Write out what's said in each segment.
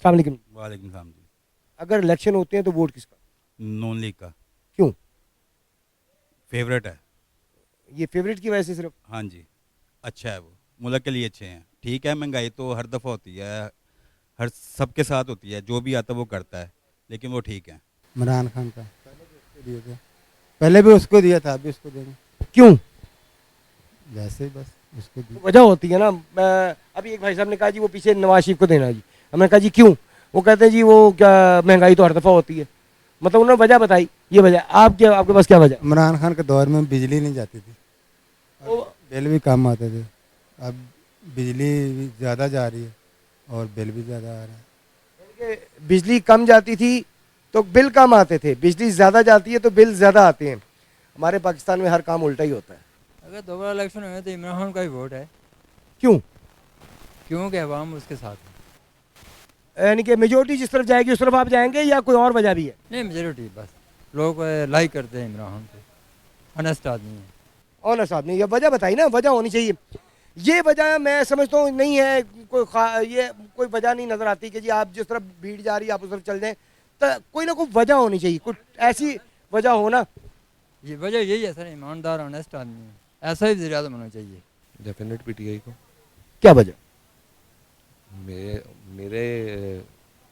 अस्सलाम वालेकुम। वालेकुम सलाम जी। अगर इलेक्शन होते हैं तो वोट किसका? नॉन लीग का। क्यों? फेवरेट है। ये फेवरेट की वजह से सिर्फ? हाँ जी, अच्छा है वो, मुल्क के लिए अच्छे हैं। ठीक है, महंगाई तो हर दफ़ा होती है, हर सबके साथ होती है, जो भी आता है वो करता है, लेकिन वो ठीक है। इमरान खान का पहले भी उसको दिया था, अभी उसको देंगे। क्यों? वैसे ही बस उसको तो दिया। वजह होती है ना। अभी एक भाई साहब ने कहा जी वो पीछे नवाज शरीफ को देना जी। हमने कहा जी क्यों? वो कहते हैं जी वो क्या, महंगाई तो हर दफ़ा होती है। मतलब उन्होंने वजह बताई, ये वजह। आप क्या, आपके पास क्या वजह? इमरान खान के दौर में बिजली नहीं जाती थी, वो बिल भी कम आते थे। अब बिजली भी ज़्यादा जा रही है और बिल भी ज़्यादा आ रहा है। बिजली कम जाती थी तो बिल कम आते थे, बिजली ज़्यादा जाती है तो बिल ज़्यादा आते हैं। हमारे पाकिस्तान में हर काम उल्टा ही होता है। अगर दोबारा इलेक्शन हुए तो इमरान खान का ही वोट है। क्यों? क्योंकि अवाम उसके साथ है। यानी कि मेजोरिटी जिस तरफ जाएगी उस तरफ आप जाएंगे, या कोई और वजह भी है? नहीं, मेजोरिटी बस लोग लाइक करते हैं इमरान खान को, ऑनेस्ट आदमी है। ऑनर साहब ने ये वजह बताई ना, वजह होनी चाहिए। ये वजह मैं समझता हूँ नहीं है ये कोई वजह नहीं नज़र आती कि जी आप जिस तरफ भीड़ जा रही है आप उस तरफ चल जाएं। तो कोई ना कोई वजह होनी चाहिए, कुछ ऐसी वजह हो ना। ये वजह यही है सर, ईमानदार ऑनेस्ट आदमी है, ऐसा ही वज़ीर आज़म होना चाहिए। डेफिनेट पीटीआई को। क्या वजह? मेरे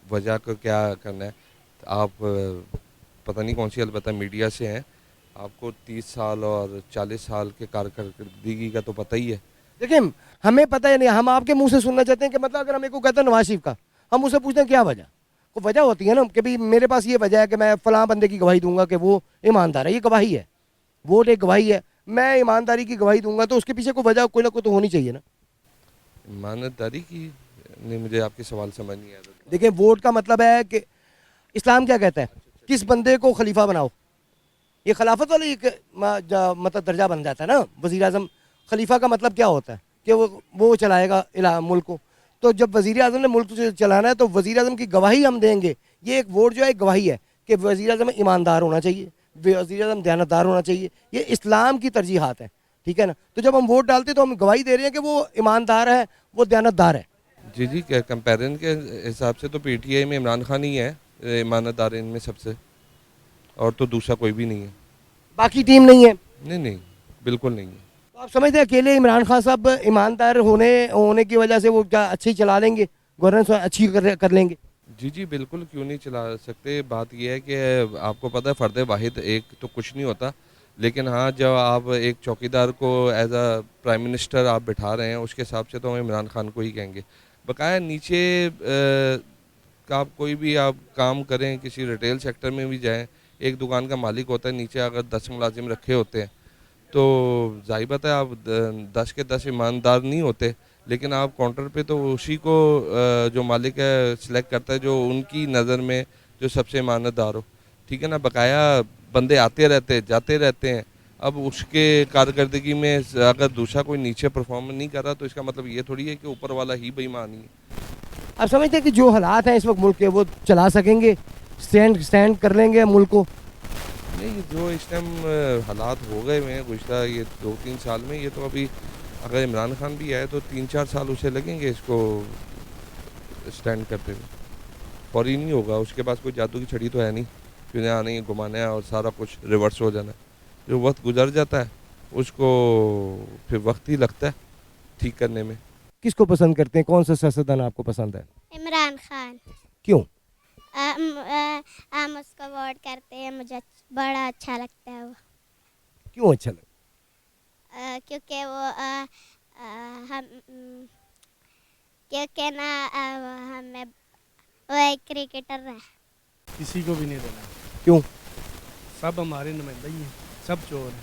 वजह को क्या करना है, आप पता नहीं कौन सी अलबत्ता मीडिया से हैं, आपको 30 साल और 40 साल के कारकर्दगी का तो पता ही है। देखिए हमें पता है नहीं, हम आपके मुंह से सुनना चाहते हैं कि मतलब अगर हमें को कहता है नवाज शरीफ का, हम उससे पूछते हैं क्या वजह। को वजह होती है ना कि भाई मेरे पास ये वजह है कि मैं फलां बंदे की गवाही दूंगा कि वो ईमानदार है, ये गवाही है। वोट एक गवाही है, मैं ईमानदारी की गवाही दूंगा तो उसके पीछे कोई वजह कोई ना कोई तो होनी चाहिए ना। ईमानदारी की नहीं, मुझे आपके सवाल समझ नहीं आया। देखिए वोट का मतलब है कि इस्लाम क्या कहता है, किस बंदे को खलीफा बनाओ। ये खिलाफत वाला एक मतलब दर्जा बन जाता है ना। वज़ीर आज़म, खलीफा का मतलब क्या होता है कि वो चलाएगा मुल्क को। तो जब वज़ीर आज़म ने मुल्क चलाना है तो वज़ीर आज़म की गवाही हम देंगे। ये एक वोट जो है एक गवाही है कि वज़ीर आज़म ईमानदार होना चाहिए, वज़ीर आज़म दयानतदार होना चाहिए। ये इस्लाम की तरजीहात है, ठीक है ना। तो जब हम वोट डालते हैं तो हम गवाही दे रहे हैं कि वो ईमानदार है, वो दयानतदार है। जी जी, क्या कंपेरिजन के हिसाब से तो पीटीआई में इमरान खान ही है ईमानदार इनमें सबसे, और तो दूसरा कोई भी नहीं है। बाकी टीम नहीं है? नहीं नहीं, बिल्कुल नहीं है। तो आप समझते हैं अकेले इमरान खान साहब ईमानदार होने की वजह से वो क्या अच्छी चला लेंगे, गवर्नेंस अच्छी कर लेंगे? जी जी बिल्कुल, क्यों नहीं चला सकते। बात यह है कि आपको पता है फ़र्द वाहिद एक तो कुछ नहीं होता, लेकिन हाँ जब आप एक चौकीदार को एज अ प्राइम मिनिस्टर आप बिठा रहे हैं, उसके हिसाब से तो हम इमरान खान को ही कहेंगे। बकाया नीचे का आप कोई भी आप काम करें, किसी रिटेल सेक्टर में भी जाएं, एक दुकान का मालिक होता है, नीचे अगर 10 मुलाजिम रखे होते हैं तो जाहिर बात है आप 10 के 10 ईमानदार नहीं होते, लेकिन आप काउंटर पे तो उसी को जो मालिक है सिलेक्ट करता है जो उनकी नज़र में जो सबसे ईमानदार हो, ठीक है ना। बकाया बंदे आते रहते जाते रहते हैं, अब उसके कारकर्दगी में अगर दूसरा कोई नीचे परफॉर्म नहीं कर रहा तो इसका मतलब ये थोड़ी है कि ऊपर वाला ही बेईमानी है। आप समझते हैं कि जो हालात हैं इस वक्त मुल्क के वो चला सकेंगे, स्टैंड कर लेंगे मुल्क को? नहीं, जो इस टाइम हालात हो गए हुए हैं गुज़श्ता ये 2-3 साल में, ये तो अभी अगर इमरान खान भी आए तो 3-4 साल उसे लगेंगे इसको स्टैंड करते हुए। फौरी नहीं होगा, उसके पास कोई जादू की छड़ी तो है नहीं जिन्हें आने ही घुमाना है और सारा कुछ रिवर्स हो जाना है। जो वक्त गुजर जाता है उसको फिर वक्त ही लगता है ठीक करने में। किसको पसंद करते हैं, कौन सा सियासतदान आपको पसंद है? इमरान खान। क्यों? हम उसको वोट करते हैं, मुझे बड़ा अच्छा लगता है वो। क्यों अच्छा लगा? क्योंकि वो हम क्योंकि ना हमें वो एक क्रिकेटर है। किसी को भी नहीं देना। क्यों? सब हमारे नुमाइंदा ही हैं, सब चोर हैं,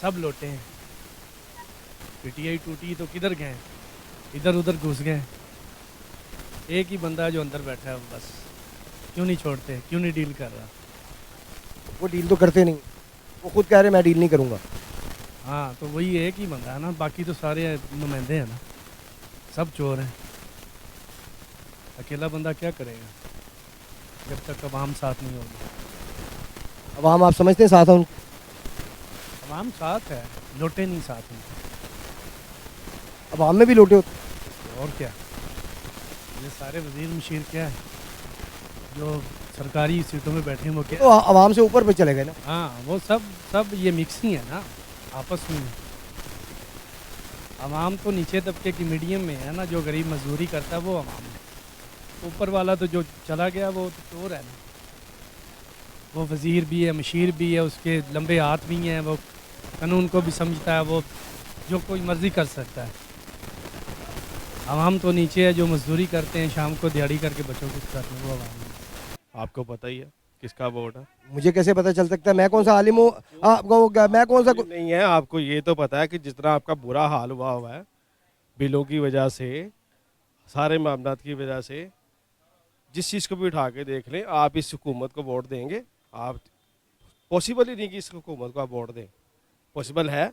सब लोटे हैं। पीटीआई टूटी तो किधर गए, इधर उधर घुस गए। एक ही बंदा जो अंदर बैठा है बस, क्यों नहीं छोड़ते, क्यों नहीं डील कर रहा? वो डील तो करते नहीं, वो खुद कह रहे मैं डील नहीं करूँगा। हाँ तो वही एक ही बंदा है ना, बाकी तो सारे नुमाइंदे हैं ना, सब चोर हैं। अकेला बंदा क्या करेगा जब तक अवाम साथ नहीं होगी। अवाम आप समझते हैं साथ हैं उनके? अवाम साथ है, लोटे नहीं साथ हैं। अवाम में भी लोटे होते? और क्या, ये सारे वजीर मशीर क्या है जो सरकारी सीटों में बैठे हैं वो क्या तो आवाम से ऊपर पे चले गए ना। हाँ वो सब ये मिक्स ही है ना आपस में। आवाम तो नीचे तबके की मीडियम में है ना, जो गरीब मजदूरी करता है वो आवाम है। ऊपर वाला तो जो चला गया वो तो चोर है ना, वो वज़ीर भी है, मशीर भी है, उसके लंबे हाथ भी हैं, वो कानून को भी समझता है, वो जो कोई मर्ज़ी कर सकता है। आवाम तो नीचे है, जो मजदूरी करते हैं शाम को दिहाड़ी करके बच्चों को करते हैं, वो आवाम है। आपको पता ही है किसका वोट है? मुझे कैसे पता चल सकता है? मैं कौन सा आलिम हूँ? आपको मैं कौन सा नहीं है, आपको ये तो पता है कि जिस तरह आपका बुरा हाल हुआ है बिलों की वजह से, सारे मामलात की वजह से, जिस चीज़ को भी उठा के देख लें, आप इस हुकूमत को वोट देंगे? आप पॉसिबल ही नहीं कि इस हुकूमत को आप वोट दें। पॉसिबल है?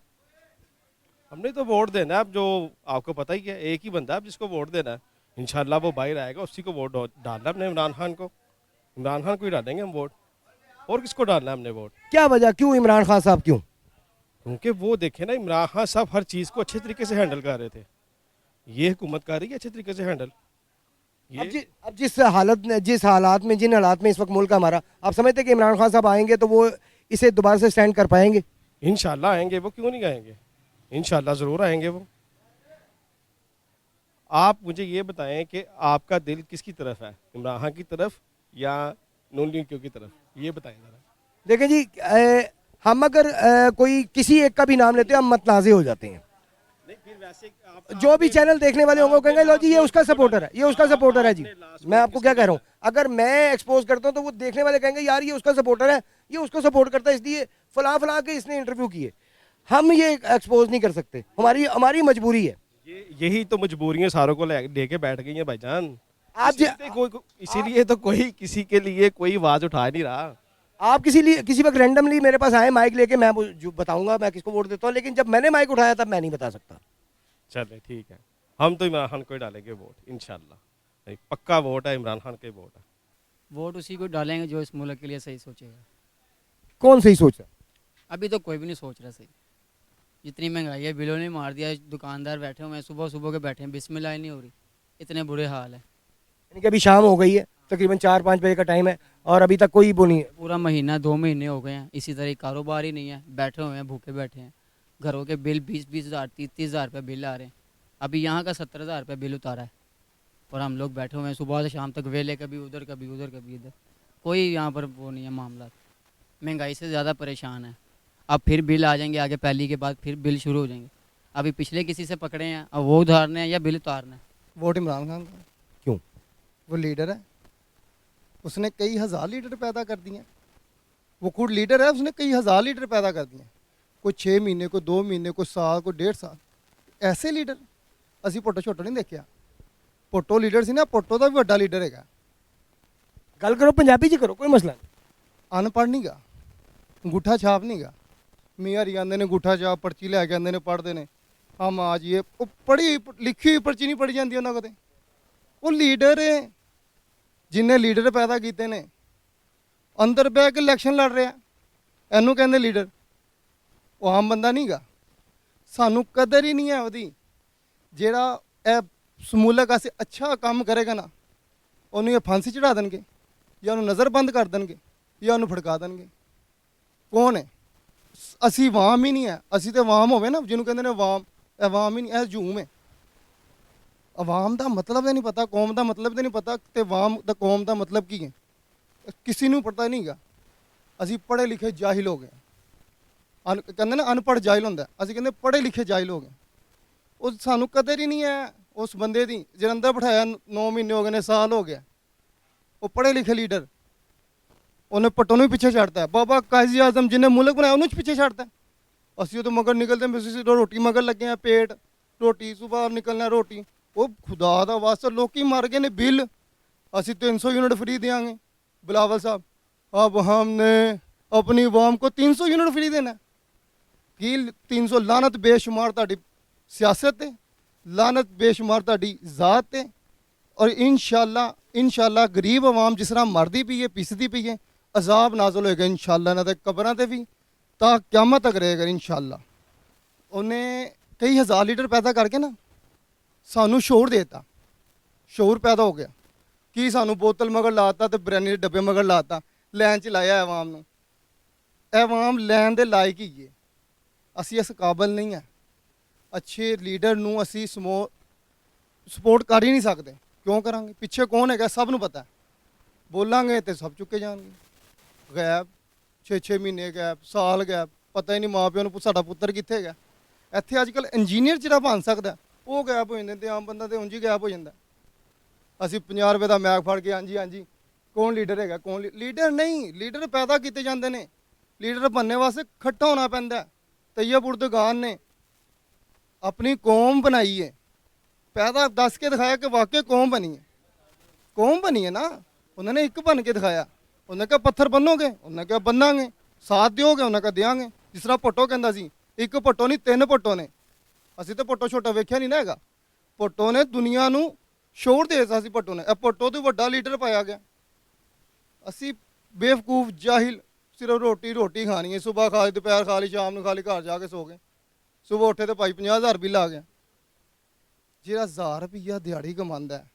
हमने तो वोट देना है। अब जो आपको पता ही है, एक ही बंदा है जिसको वोट देना है। इंशाल्लाह वो बाहर आएगा, उसी को वोट डालना है हमने, इमरान खान को। इमरान खान को ही डालेंगे हम वोट, और किसको डालना है हमने वोट? क्या वजह, क्यों इमरान खान साहब, क्यों? क्योंकि वो देखे ना, इमरान खान साहब हर चीज़ को अच्छे तरीके से हैंडल कर रहे थे। ये हुकूमत कर रही है अच्छे तरीके से हैंडल। अब जिस हालात में, जिन हालात में इस वक्त मुल्क का हमारा, आप समझते हैं कि इमरान खान साहब आएंगे तो वो इसे दोबारा से स्टैंड कर पाएंगे? इंशाल्लाह आएंगे वो, क्यों नहीं आएंगे? इंशाल्लाह ज़रूर आएंगे वो। आप मुझे ये बताएं कि आपका दिल किसकी तरफ है, इमरान खान की तरफ या नून लीग की तरफ? ये बताएं ज़रा। देखें जी, हम अगर कोई किसी एक का भी नाम लेते हैं हम मतनाज़े हो जाते हैं। जो भी चैनल देखने वाले होंगे वो कहेंगे लो जी ये उसका सपोर्टर है, ये उसका सपोर्टर है जी। मैं आपको क्या कह रहा हूँ, अगर मैं एक्सपोज करता हूँ तो वो देखने वाले कहेंगे यार ये उसका सपोर्टर है, ये उसको सपोर्ट करता है, इसलिए फला फला के इसने इंटरव्यू किए। हम ये एक्सपोज नहीं कर सकते, हमारी मजबूरी है। यही तो मजबूरियां सारों को लेके बैठ गई हैं भाईजान। आप इसीलिए तो कोई किसी के लिए कोई आवाज उठा नहीं रहा। आप किसी वक्त रैंडमली मेरे पास आए माइक लेके, मैं बताऊंगा मैं किसको वोट देता हूँ, लेकिन जब मैंने माइक उठाया तब मैं नहीं बता सकता। चले ठीक है, हम तो इमरान खान को ही डालेंगे वोट इंशाल्लाह। एक पक्का वोट है, इमरान खान का ही वोट है। वोट उसी को डालेंगे जो इस मुल्क के लिए सही सोचेगा। कौन सही सोच रहा है? अभी तो कोई भी नहीं सोच रहा सही। जितनी महंगाई है, बिलों ने मार दिया, दुकानदार बैठे हुए हैं, सुबह सुबह के बैठे हैं, बिस्मिल्लाह ही नहीं हो रही, इतने बुरे हाल है। यानी कि अभी शाम हो गई है, तकरीबन 4-5 बजे का टाइम है और अभी तक कोई वो नहीं है। पूरा महीना 2 महीने हो गए हैं, इसी तरह कारोबार ही नहीं है, बैठे हुए हैं, भूखे बैठे हैं। घरों के बिल 20-20 हज़ार 30-30 हज़ार रुपये बिल आ रहे हैं। अभी यहाँ का 70 हज़ार रुपये बिल उतारा है और हम लोग बैठे हुए हैं सुबह से शाम तक वेले, कभी उधर कभी उधर कभी इधर। कोई यहाँ पर वो नहीं है मामला। महंगाई से ज़्यादा परेशान है। अब फिर बिल आ जाएंगे आगे, पहली के बाद फिर बिल शुरू हो जाएंगे। अभी पिछले किसी से पकड़े हैं, अब वो उतारने हैं या बिल उतारना है। वोट इमरान खान का। क्यों? वो लीडर है, उसने कई हज़ार लीडर पैदा कर दिए। वो खुद लीडर है, उसने कई हज़ार लीडर पैदा कर दिए। कोई 6 महीने, कोई 2 महीने, कोई साल, कोई 1.5 साल। ऐसे लीडर असी पोटो छोटो नहीं देखा। पोटो लीडर सी ना, पोटो का भी बड़ा लीडर है। गल करो पंजाबी च करो, कोई मसला नहीं। अनपढ़ नहीं गा, अंगूठा छाप नहीं गा। मियाँ हरी आते ने अंगूठा छाप पर्ची लैके आते ने, पढ़ते हैं हम आज ये पढ़ी लिखी हुई पर्ची नहीं पढ़ी जाती उन्होंने कदे। वो लीडर है जिन्हें लीडर पैदा किए ने, अंदर बह के इलैक्शन लड़ रहा, एनू कहते लीडर। वो आम बंदा नहीं गा, सानू कदर ही नहीं है वही। जेड़ा ए समूलक आसे अच्छा काम करेगा ना, उन्हें फांसी चढ़ा देंगे या उन्हें नज़रबंद कर देंगे या उन्हें फड़का देंगे। कौन है? असी वाम ही नहीं है। असी तो वाम होवे ना, जिन्होंने कहते हैं वाम, अवाम ही नहीं, ऐ जूम है। अवाम का मतलब तो नहीं पता, कौम का मतलब तो नहीं पता, तो वाम दा कौम का मतलब की है किसी को पता नहीं गा। असी पढ़े लिखे जाहिल हो गए। कहते ना अनपढ़ जाहिल होंगे, असी कहते पढ़े लिखे जाहिल हो गए। वो सानू कदर ही नहीं है उस बंदे की जिन्हें अंदर बिठाया 9 महीने हो गए ने, साल हो गया। वो पढ़े लिखे लीडर, उन्हें पट्टों में पीछे छाड़ता है। बाबा काजी आजम जिन्हें मुल्क बनाया उन्हें पीछे छाड़ता है। असी तो मगर निकलते हैं, रोटी मगर लगे हैं, पेट रोटी सुबह निकलना रोटी। वो खुदा दा वास्ता लोग मर गए ने बिल, असी 300 यूनिट फ्री देंगे। बिलावल साहब, अब हमने अपनी वाम को 300 यूनिट फ्री देना कि 300? लानत बेशुमार ताड़ी सियासत है, लानत बेशुमार ताड़ी ज़ात है। और इंशाल्लाह गरीब आवाम जिस तरह मरदी पी है, पिसदी पी है, अजाब नाजुल होएगा इंशाल्लाह। ना तो कब्रां ते भी ता क़यामत तक रहेगा इंशाल्लाह। उन्हें कई हज़ार लीटर पैदा करके ना सानू शोर देता ਸ਼ੂਰ ਪੈਦਾ ਹੋ ਗਿਆ। ਕੀ ਸਾਨੂੰ ਬੋਤਲ ਮਗਰ ਲਾਤਾ ਤੇ ਬਿਰਿਆਨੀ ਦੇ ਡੱਬੇ ਮਗਰ ਲਾਤਾ, ਲਾਈਨ 'ਚ ਲਾਇਆ ਆਵਾਮ ਨੂੰ। ਇਹ ਆਵਾਮ ਲੈਣ ਦੇ ਲਾਇਕ ਹੀ ਹੈ, ਅਸੀਂ ਇਸ ਕਾਬਲ ਨਹੀਂ ਹੈ। ਅੱਛੇ ਲੀਡਰ ਨੂੰ ਅਸੀਂ ਸਪੋਰਟ ਕਰ ਹੀ ਨਹੀਂ ਸਕਦੇ। ਕਿਉਂ ਕਰਾਂਗੇ? ਪਿੱਛੇ ਕੌਣ ਹੈਗਾ ਸਭ ਨੂੰ ਪਤਾ ਹੈ। ਬੋਲਾਂਗੇ ਤੇ ਸਭ ਚੁੱਕੇ ਜਾਣਗੇ। ਗੈਪ 6-6 ਮਹੀਨੇ ਗੈਪ, ਸਾਲ ਗੈਪ, ਪਤਾ ਹੀ ਨਹੀਂ ਮਾਂ ਪਿਓ ਨੂੰ ਸਾਡਾ ਪੁੱਤਰ ਕਿੱਥੇ ਹੈਗਾ। ਇੱਥੇ ਅੱਜ ਕੱਲ੍ਹ ਇੰਜੀਨੀਅਰ ਜਿਹੜਾ ਬਣ ਸਕਦਾ ਉਹ ਗੈਪ ਹੋ ਜਾਂਦੇ, ਤੇ ਆਮ ਬੰਦਾ ਤੇ ਉਂਝ ਹੀ ਗੈਪ ਹੋ ਜਾਂਦਾ। ਅਸੀਂ 50 ਰੁਪਏ ਦਾ ਮੈਗ ਫੜ ਕੇ ਹਾਂਜੀ ਹਾਂਜੀ ਕੌਣ ਲੀਡਰ ਹੈਗਾ, ਕੌਣ ਲੀਡਰ ਨਹੀਂ। ਲੀਡਰ ਪੈਦਾ ਕੀਤੇ ਜਾਂਦੇ ਨੇ। ਲੀਡਰ ਬਣਨੇ ਵਾਸਤੇ ਖੱਟਾ ਹੋਣਾ ਪੈਂਦਾ। ਤੈयब उर्दगान ਨੇ ਆਪਣੀ ਕੌਮ ਬਣਾਈ ਹੈ, ਪੈਦਾ ਦੱਸ ਕੇ ਦਿਖਾਇਆ ਕਿ ਵਾਕਈ ਕੌਮ ਬਣੀ ਹੈ। ਕੌਮ ਬਣੀ ਹੈ ਨਾ, ਉਹਨਾਂ ਨੇ ਇੱਕ ਬਣ ਕੇ ਦਿਖਾਇਆ। ਉਹਨੇ ਕਿਹਾ ਪੱਥਰ ਬੰਨੋਗੇ, ਉਹਨੇ ਕਿਹਾ ਬੰਨਾਂਗੇ। ਸਾਥ ਦਿਓਗੇ, ਉਹਨੇ ਕਿਹਾ ਦਿਆਂਗੇ। ਜਿਸ ਤਰ੍ਹਾਂ ਭੁੱਟੋ ਕਹਿੰਦਾ ਸੀ, ਇੱਕ ਭੁੱਟੋ ਨਹੀਂ 3 ਭੁੱਟੋ ਨੇ। ਅਸੀਂ ਤਾਂ ਭੁੱਟੋ ਛੋਟਾ ਵੇਖਿਆ ਨਹੀਂ ਨਾ ਹੈਗਾ। ਭੁੱਟੋ ਨੇ ਦੁਨੀਆ ਨੂੰ ਸ਼ੋਰ ਦੇ ਦਿੱਤਾ ਸੀ। ਭੁੱਟੋ ਨੇ, ਇਹ ਭੁੱਟੋ ਤੋਂ ਵੱਡਾ ਲੀਡਰ ਪਾਇਆ ਗਿਆ। ਅਸੀਂ ਬੇਵਕੂਫ ਜਾਹਿਲ ਸਿਰਫ ਰੋਟੀ ਖਾਣੀ ਹੈ। ਸਵੇਰ ਖਾ ਲਈ, ਦੁਪਹਿਰ ਖਾ ਲਈ, ਸ਼ਾਮ ਨੂੰ ਖਾ ਲਈ, ਘਰ ਜਾ ਕੇ ਸੋ ਗਏ। ਸਵੇਰ ਉੱਠੇ ਤੇ ਭਾਈ 50,000 ਬਿੱਲ ਆ ਗਿਆ। ਜਿਹੜਾ 1000 ਰੁਪਈਆ ਦਿਹਾੜੀ ਕਮਾਉਂਦਾ ਹੈ,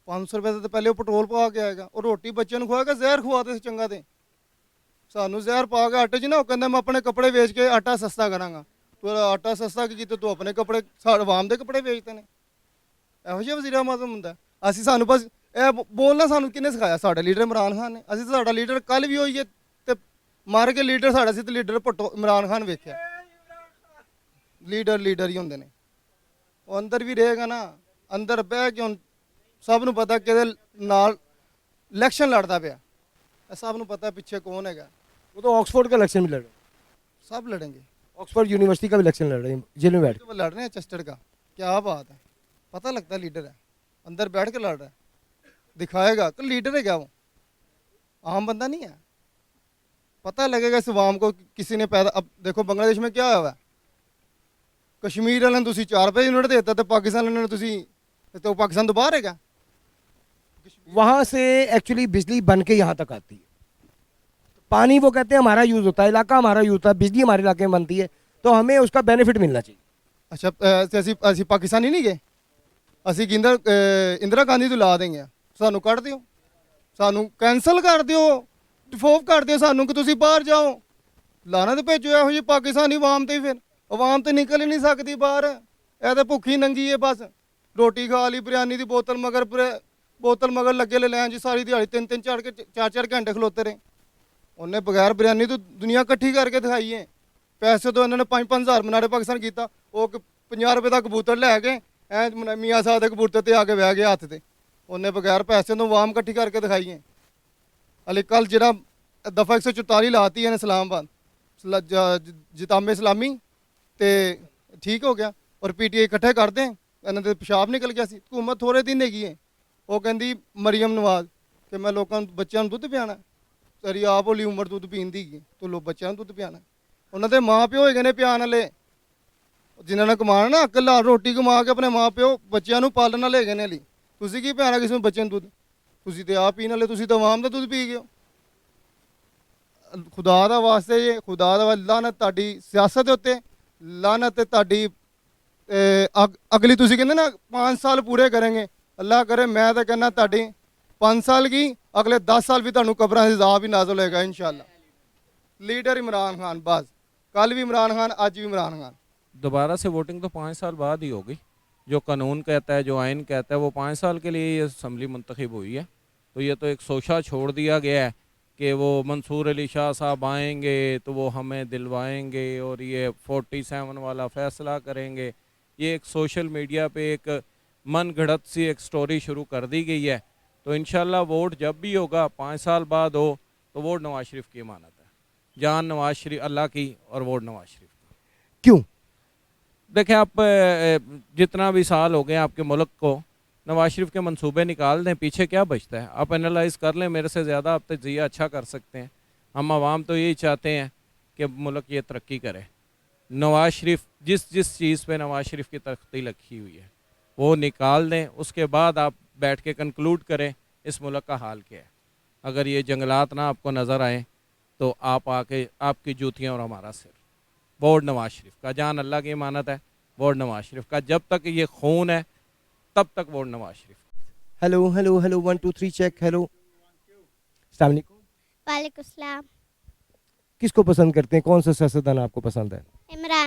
500 ਰੁਪਏ ਤਾਂ ਪਹਿਲੇ ਉਹ ਪੈਟਰੋਲ ਪਾ ਕੇ ਆਏਗਾ। ਉਹ ਰੋਟੀ ਬੱਚਿਆਂ ਨੂੰ ਖਵਾਏਗਾ, ਜ਼ਹਿਰ ਖਵਾਦੇ ਸੀ ਚੰਗਾ। ਤੇ ਸਾਨੂੰ ਜ਼ਹਿਰ ਪਾ ਕੇ ਆਟੇ 'ਚ ਨਾ, ਉਹ ਕਹਿੰਦਾ ਮੈਂ ਆਪਣੇ ਕੱਪੜੇ ਵੇਚ ਕੇ ਆਟਾ ਸਸਤਾ ਕਰਾਂਗਾ। ਤੂੰ ਆਟਾ ਸਸਤਾ ਕੀ ਕੀਤਾ? ਤੂੰ ਆਪਣੇ ਕੱਪੜੇ ਆਵਾਮ ਦੇ ਕੱਪੜੇ ਵੇਚਦੇ ਨੇ। ਇਹੋ ਜਿਹਾ ਵਜ਼ੀਰ ਆਜ਼ਮ ਹੁੰਦਾ। ਅਸੀਂ ਸਾਨੂੰ ਬਸ ਇਹ ਬੋਲਣਾ ਸਾਨੂੰ ਕਿਹਨੇ ਸਿਖਾਇਆ? ਸਾਡੇ ਲੀਡਰ ਇਮਰਾਨ ਖਾਨ ਨੇ। ਅਸੀਂ ਸਾਡਾ ਲੀਡਰ ਕੱਲ੍ਹ ਵੀ ਹੋਈਏ ਤੇ ਮਰ ਕੇ ਲੀਡਰ ਸਾਡਾ ਸੀ, ਤੇ ਲੀਡਰ ਭੁੱਟੋ ਇਮਰਾਨ ਖਾਨ ਵੇਖਿਆ। ਲੀਡਰ ਹੀ ਹੁੰਦੇ ਨੇ। ਉਹ ਅੰਦਰ ਵੀ ਰਹੇਗਾ ਨਾ, ਅੰਦਰ ਬਹਿ ਕੇ ਹੁਣ ਸਭ ਨੂੰ ਪਤਾ ਕਿਹਦੇ ਨਾਲ ਇਲੈਕਸ਼ਨ ਲੜਦਾ ਪਿਆ। ਇਹ ਸਭ ਨੂੰ पता पीछे कौन है। वो तो ऑक्सफोर्ड का इलेक्शन भी लड़ रहे हैं, सब लड़ेंगे। ऑक्सफोर्ड यूनिवर्सिटी का भी इलेक्शन लड़ रहे हैं, जेल में बैठ के। वो लड़ रहे हैं चस्टर्ड का, क्या बात है। पता लगता है लीडर है, अंदर बैठ के लड़ रहा है, दिखाएगा कि लीडर है क्या। वो आम बंदा नहीं है। पता लगेगा इस अवाम को किसी ने पैदा। अब देखो बांग्लादेश में क्या हुआ है, कश्मीर वाले ने 4 रुपये यूनिट देता, तो पाकिस्तान ने तो पाकिस्तान तो बाहर है। वहाँ से एक्चुअली बिजली बन के यहाँ तक आती है। पानी वो कहते हैं हमारा यूज़ होता है, इलाका हमारा यूज़ होता है, बिजली हमारे इलाके में बनती है, तो हमें उसका बेनिफिट मिलना चाहिए। अच्छा ਅਸੀਂ ਪਾਕਿਸਤਾਨੀ ਨਹੀਂ ਗਏ। ਅਸੀਂ ਇੰਦਰਾ ਗਾਂਧੀ ਤੋਂ ਲਾ ਦੇਂਗੇ। ਸਾਨੂੰ ਕੱਢ ਦਿਓ, ਸਾਨੂੰ ਕੈਂਸਲ ਕਰ ਦਿਓ, ਡਿਫੋਲਟ ਕਰ ਦਿਓ ਸਾਨੂੰ ਕਿ ਤੁਸੀਂ ਬਾਹਰ ਜਾਓ। ਲਾਣਾ ਤੇ ਭੇਜੋ ਇਹੋ ਜਿਹੇ ਪਾਕਿਸਤਾਨੀ ਆਵਾਮ ਤੇ। ਫਿਰ ਆਵਾਮ ਤੇ ਨਿਕਲ ਹੀ ਨਹੀਂ ਸਕਦੀ ਬਾਹਰ। ਇਹ ਤਾਂ ਭੁੱਖੀ ਨੰਗੀ ਹੈ ਬਸ। ਰੋਟੀ ਖਾ ਲਈ, ਬਿਰਿਆਨੀ ਦੀ ਬੋਤਲ ਮਗਰ ਲੱਗੇ ਲੈ ਲੈਣ ਜੀ। ਸਾਰੀ ਦਿਹਾੜੀ 3-3 ਚੜ ਕੇ 4-4 ਘੰਟੇ ਖਲੋਤੇ ਰਹੇ। ਉਹਨੇ ਬਗੈਰ ਬਿਰਿਆਨੀ ਤੋਂ ਦੁਨੀਆ ਇਕੱਠੀ ਕਰਕੇ ਦਿਖਾਈ ਹੈ। ਪੈਸੇ ਤੋਂ ਇਹਨਾਂ ਨੇ 5-5 ਹਜ਼ਾਰ ਮਨਾੜੇ ਪਾਕਿਸਤਾਨ ਕੀਤਾ। ਉਹ 50 ਰੁਪਏ ਦਾ ਕਬੂਤਰ ਲੈ ਕੇ ਮੀਆਂ ਸਾਹਿਬ ਦੇ ਕਬੂਤਰ ਤੇ ਆ ਕੇ ਬਹਿ ਗਿਆ ਹੱਥ ਤੇ। ਉਹਨੇ ਬਗੈਰ ਪੈਸੇ ਤੋਂ ਆਵਾਮ ਇਕੱਠੀ ਕਰਕੇ ਦਿਖਾਈ ਹੈ। ਹਲੇ ਕੱਲ ਜਿਹੜਾ ਦਫਾ 144 ਲਾਤੀ ਹੈ ਇਸਲਾਮਾਬਾਦ ਜਿਤਾਮੇ ਇਸਲਾਮੀ ਤੇ ਠੀਕ ਹੋ ਗਿਆ। ਔਰ ਪੀਟੀਆਈ ਇਕੱਠੇ ਕਰਦੇ ਇਹਨਾਂ ਦੇ ਪਿਸ਼ਾਬ ਨਿਕਲ ਗਿਆ ਸੀ। ਹਕੂਮਤ ਥੋੜੇ ਦਿਨ ਹੈਗੀ ਹੈ। ਉਹ ਕਹਿੰਦੀ ਮਰੀਮ ਨਵਾਜ਼ ਕਿ ਮੈਂ ਲੋਕਾਂ ਨੂੰ ਬੱਚਿਆਂ ਨੂੰ ਦੁੱਧ ਪਿਆਣਾ। ਸਾਰੀ ਆਪ ਹੋਲੀ ਉਮਰ ਦੁੱਧ ਪੀਣ ਦੀ ਹੈਗੀ, ਤੂੰ ਬੱਚਿਆਂ ਨੂੰ ਦੁੱਧ ਪਿਆਣਾ। ਉਹਨਾਂ ਦੇ ਮਾਂ ਪਿਓ ਹੈਗੇ ਨੇ ਪਿਆਣ ਵਾਲੇ, ਜਿਨ੍ਹਾਂ ਨੇ ਕਮਾਣਾ ਨਾ ਇਕੱਲਾ ਰੋਟੀ ਕਮਾ ਕੇ ਆਪਣੇ ਮਾਂ ਪਿਓ ਬੱਚਿਆਂ ਨੂੰ ਪਾਲਣ ਵਾਲੇ ਹੈਗੇ ਨੇ। ਲਈ ਤੁਸੀਂ ਕੀ ਪਿਆਣਾ ਕਿਸੇ ਨੂੰ ਬੱਚਿਆਂ ਨੂੰ ਦੁੱਧ? ਤੁਸੀਂ ਤੇ ਆਪ ਪੀਣ ਵਾਲੇ, ਤੁਸੀਂ ਤਾਂ ਆਵਾਮ ਦਾ ਦੁੱਧ ਪੀ ਗਏ ਹੋ। ਖੁਦਾ ਦਾ ਵਾਸਤੇ ਜੇ ਖੁਦਾ ਦਾ ਲਾਨਤ ਤੁਹਾਡੀ ਸਿਆਸਤ ਦੇ ਉੱਤੇ, ਲਾਨਤ ਤੁਹਾਡੀ ਅਗਲੀ। ਤੁਸੀਂ ਕਹਿੰਦੇ ਨਾ 5 ਸਾਲ ਪੂਰੇ ਕਰਾਂਗੇ, ਅੱਲਾਹ ਕਰੇ। ਮੈਂ ਤਾਂ ਕਹਿੰਦਾ ਤੁਹਾਡੀ 5 ਸਾਲ ਕੀ अगले 10 साल भी ਤੁਹਾਨੂੰ ਕਬਰਾਂ 'ਚ ਅਜ਼ਾਬ ਹੀ ਨਾਜ਼ਲ ਹੋਏਗਾ इंशाल्लाह। लीडर इमरान खान, बस कल भी इमरान खान, आज भी इमरान खान। दोबारा से वोटिंग तो 5 साल बाद ही होगी। जो कानून कहता है, जो आइन कहता है, वो 5 साल के लिए ये असम्बली मुंतखब हुई है। तो ये तो एक सोशा छोड़ दिया गया है कि वो मंसूर अली शाह साहब आएंगे तो वो हमें दिलवाएंगे और ये 47 वाला फ़ैसला करेंगे। ये एक सोशल मीडिया पे एक मन घड़त सी एक स्टोरी शुरू कर दी गई है। तो इंशाल्लाह वोट जब भी होगा 5 साल बाद हो तो वोट नवाज शरीफ की अमानत है। जान नवाज शरीफ अल्लाह की और वोट नवाज शरीफ का। क्यों? देखें आप जितना भी साल हो गए आपके मुल्क को, नवाज शरीफ के मंसूबे निकाल दें, पीछे क्या बचता है? आप एनालाइज़ कर लें, मेरे से ज़्यादा आप तजिया अच्छा कर सकते हैं। हम आवाम तो यही चाहते हैं कि मुल्क ये तरक्की करे। नवाज शरीफ जिस चीज़ पे नवाज शरीफ की तरक्की लिखी हुई है वो निकाल दें, उसके बाद आप बैठ के कंक्लूड करें इस मुल्क का हाल क्या है। अगर ये जंगलात ना आपको नज़र आए तो आप आके आपकी जूतियाँ और हमारा सिर। वोट नवाज शरीफ का, जान अल्लाह की अमानत है, वोट नवाज शरीफ का। जब तक ये खून है तब तक vote Nawaz Sharif. Hello hello hello 1 2 3 check hello. अस्सलाम वालेकुम। वालेकुम सलाम। किसको पसंद करते हैं, कौन सा सियासतदान आपको पसंद है? इमरान